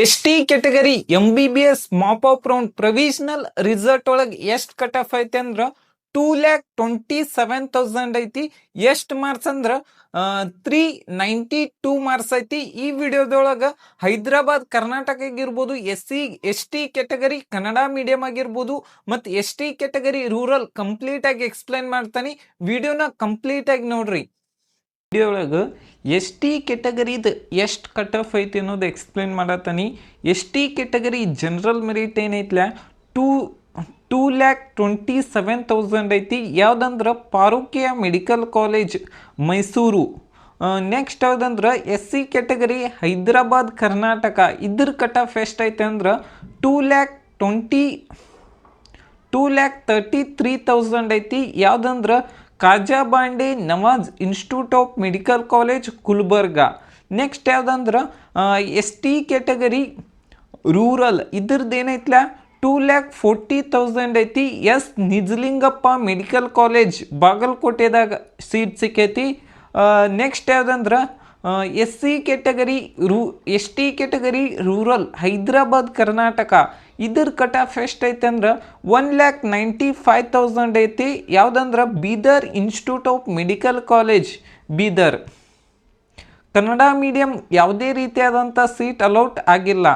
ST category MBBS mop up round provisional result ಒಳಗೆ ಎಷ್ಟು cut off ಐತಿ ಅಂದ್ರ 2,27,000 ಐತಿ. ಎಷ್ಟು ಮಾರ್ಕ್ಸ್ ಅಂದ್ರ 392 ಮಾರ್ಕ್ಸ್ ಐತಿ. ಈ ವಿಡಿಯೋದೊಳಗ ಹೈದರಾಬಾದ್ ಕರ್ನಾಟಕ ಆಗಿರ್ಬೋದು, ಎಸ್.ಟಿ ಕ್ಯಾಟಗರಿ ಕನ್ನಡ ಮೀಡಿಯಂ ಆಗಿರ್ಬೋದು ಮತ್ತು ಎಸ್.ಟಿ ಕ್ಯಾಟಗರಿ ರೂರಲ್ ಕಂಪ್ಲೀಟ್ ಆಗಿ ಎಕ್ಸ್ಪ್ಲೈನ್ ಮಾಡ್ತಾನೆ. ವಿಡಿಯೋನ ಕಂಪ್ಲೀಟ್ ಆಗಿ ನೋಡ್ರಿ. ವಿಡಿಯೋ ಒಳಗೆ ಎಸ್.ಟಿ ಕ್ಯಾಟಗರಿದು ಎಷ್ಟು ಕಟ್ ಆಫ್ ಐತಿ ಅನ್ನೋದು ಎಕ್ಸ್ಪ್ಲೇನ್ ಮಾಡತ್ತಾನೆ. ಎಸ್.ಟಿ ಕ್ಯಾಟಗರಿ ಜನರಲ್ ಮೆರಿಟ್ ಏನೈತ್ಲ 2,27,000 ಐತಿ. ಯಾವುದಂದ್ರೆ ಪಾರುಕ್ಯ ಮೆಡಿಕಲ್ ಕಾಲೇಜ್ ಮೈಸೂರು. ನೆಕ್ಸ್ಟ್ ಯಾವುದಂದ್ರೆ ಎಸ್.ಸಿ ಕ್ಯಾಟಗರಿ ಹೈದರಾಬಾದ್ ಕರ್ನಾಟಕ. ಇದ್ರ ಕಟ್ ಆಫ್ ಎಷ್ಟು ಐತೆ ಅಂದ್ರೆ 2,33,000 ಐತಿ. ಯಾವುದಂದ್ರೆ Khaja Bande Nawaz institute of medical college Gulbarga. Next ಯಾವುದಂದ್ರೆ ಎಸ್.ಟಿ ಕ್ಯಾಟಗರಿ ರೂರಲ್. ಇದ್ರದ್ದು ಏನೈತ್ಲ 2,40,000 ಐತಿ. ಎಸ್ ನಿಜಲಿಂಗಪ್ಪ ಮೆಡಿಕಲ್ ಕಾಲೇಜ್ ಬಾಗಲಕೋಟೆದಾಗ ಸೀಟ್ ಸಿಕ್ಕೈತಿ. ನೆಕ್ಸ್ಟ್ ಯಾವುದಂದ್ರೆ ST category rural Hyderabad Karnataka. ಇದ್ರ ಕಟ್ ಆಫ್ ಎಷ್ಟು ಐತೆ ಅಂದ್ರೆ 1,95,000 ಐತಿ. ಯಾವುದಂದ್ರೆ Bidar institute of medical college Bidar. Kannada medium ಯಾವುದೇ ರೀತಿಯಾದಂಥ ಸೀಟ್ ಅಲೌಟ್ ಆಗಿಲ್ಲ.